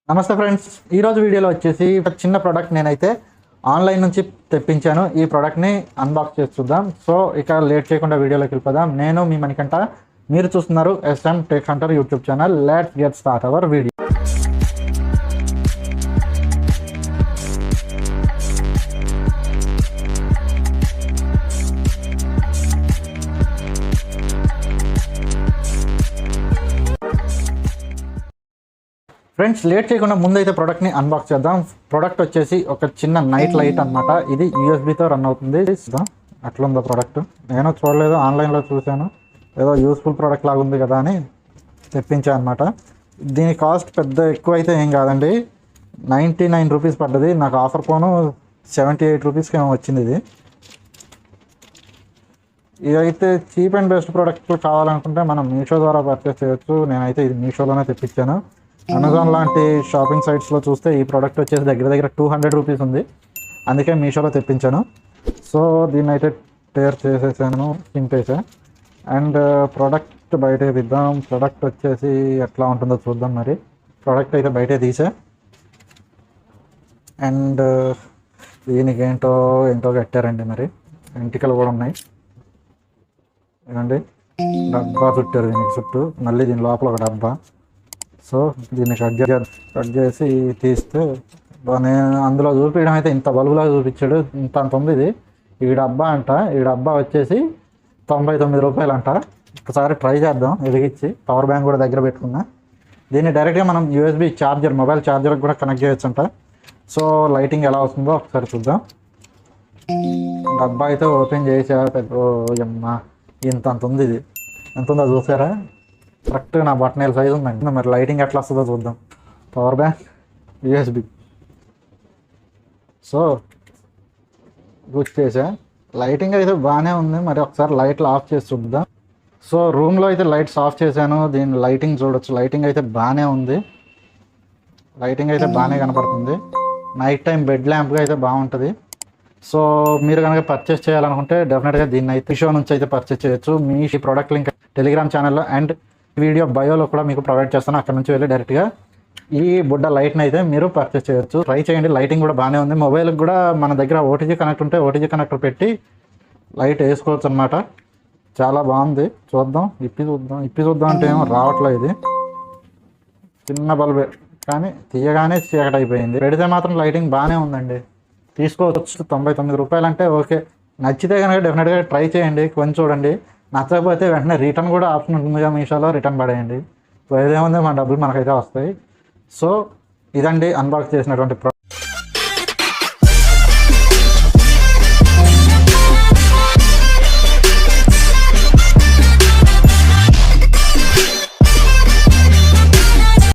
నమస్తే ఫ్రెండ్స్, ఈరోజు వీడియోలో వచ్చేసి చిన్న ప్రోడక్ట్ నేనైతే ఆన్లైన్ నుంచి తెప్పించాను. ఈ ప్రోడక్ట్ని అన్బాక్స్ చేసి చూద్దాం. సో ఇక లేట్ చేయకుండా వీడియోలోకి వెళ్ళిపోదాం. నేను మీ మణికంఠ, మీరు చూస్తున్నారు SM tech hunter YouTube channel. Let's get start our video. Friends, late చేయకుండా ముందైతే ప్రోడక్ట్ని అన్బాక్స్ చేద్దాం. ప్రోడక్ట్ వచ్చేసి ఒక చిన్న నైట్ లైట్ అనమాట. ఇది యూఎస్బితో రన్ అవుతుంది. అట్లుందో ప్రోడక్ట్. నేను చూడలేదు, ఆన్లైన్లో చూశాను. ఏదో యూస్ఫుల్ ప్రోడక్ట్ లాగా ఉంది కదా అని తెప్పించాను అనమాట. దీని కాస్ట్ పెద్ద ఎక్కువ అయితే ఏం కాదండి, 99 రూపీస్ పడ్డది. నాకు ఆఫర్ పోను 78 రూపీస్కి ఏమో వచ్చింది. ఇదైతే చీప్ అండ్ బెస్ట్ ప్రోడక్ట్లు కావాలనుకుంటే మనం మీషో ద్వారా పర్చేస్ చేయొచ్చు. నేనైతే ఇది మీషోలోనే తెప్పించాను. అమెజాన్ లాంటి షాపింగ్ సైట్స్లో చూస్తే ఈ ప్రోడక్ట్ వచ్చేసి దగ్గర 200 రూపీస్ ఉంది. అందుకే మీషోలో తెప్పించాను. సో దీన్ని అయితే టేర్ చేసేసాను, చింపేసా. అండ్ ప్రోడక్ట్ బయటే తీద్దాం. ప్రోడక్ట్ వచ్చేసి ఎట్లా ఉంటుందో చూద్దాం. మరి ప్రోడక్ట్ అయితే బయటే తీసా. అండ్ దీనికి ఏంటో కట్టారండి. మరి ఎంటికలు కూడా ఉన్నాయి. ఏమండి, డబ్బా చుట్టారు దీనికి చుట్టూ. మళ్ళీ దీని లోపల ఒక డబ్బా. సో దీన్ని కట్ చేసి తీస్తే అందులో చూపించడం అయితే ఇంత బల్బులాగా చూపించాడు. అంత ఉంది ఇది. ఈ డబ్బా అంట. ఈ డబ్బా వచ్చేసి 99 రూపాయలు అంట. ఒకసారి ట్రై చేద్దాం వెలిగించి. పవర్ బ్యాంక్ కూడా దగ్గర పెట్టుకున్నా. దీన్ని డైరెక్ట్గా మనం యూఎస్బి ఛార్జర్, మొబైల్ ఛార్జర్కి కూడా కనెక్ట్ చేయొచ్చు అంట. సో లైటింగ్ ఎలా వస్తుందో ఒకసారి చూద్దాం. డబ్బా అయితే ఓపెన్ చేసా. అమ్మా, ఇంత ఉంది ఇది. ఎంత ఉందో చూసారా? కరెక్ట్గా నా బటన్ సైజ్ ఉందండి. మరి లైటింగ్ ఎట్లా వస్తుందో చూద్దాం. Power bank, USB. సో గుర్తు చేసా. లైటింగ్ అయితే బాగానే ఉంది. మరి ఒకసారి లైట్లు ఆఫ్ చేసి చూద్దాం. సో రూమ్లో అయితే లైట్స్ ఆఫ్ చేశాను. దీని లైటింగ్ చూడొచ్చు. లైటింగ్ అయితే బాగానే ఉంది. లైటింగ్ అయితే బాగానే కనపడుతుంది. నైట్ టైం బెడ్ ల్యాంప్గా అయితే బాగుంటుంది. సో మీరు కనుక పర్చేస్ చేయాలనుకుంటే డెఫినెట్గా దీన్ని అయితే మీషో నుంచి అయితే పర్చేస్ చేయొచ్చు. మీ ఈ ప్రోడక్ట్ లింక్ టెలిగ్రామ్ ఛానల్లో అండ్ వీడియో బయోలో కూడా మీకు ప్రొవైడ్ చేస్తాను. అక్కడ నుంచి వెళ్ళి డైరెక్ట్గా ఈ బుడ్డ లైట్ని అయితే మీరు పర్చేస్ చేయొచ్చు. ట్రై చేయండి. లైటింగ్ కూడా బాగానే ఉంది. మొబైల్కి కూడా మన దగ్గర ఓటీజీ కనెక్ట్ ఉంటే ఓటీజీ కనెక్టర్ పెట్టి లైట్ వేసుకోవచ్చు అనమాట. చాలా బాగుంది. చూద్దాం, ఇప్పి చూద్దాం అంటే ఏమో రావట్లేదు. ఇది చిన్న బల్బే కానీ తీయగానే చీకటి అయిపోయింది. పెడితే మాత్రం లైటింగ్ బాగానే ఉందండి. తీసుకోవచ్చు. 99 రూపాయలు అంటే ఓకే. నచ్చితే కనుక డెఫినెట్గా ట్రై చేయండి. కొంచెం చూడండి. నచ్చకపోతే వెంటనే రిటర్న్ కూడా ఆప్షన్ ఉంటుందిగా మీషోలో. రిటర్న్ పడేయండి. ఏదేముంది, మన డబ్బులు మనకైతే వస్తాయి. సో ఇదండి అన్బాక్స్ చేసినటువంటి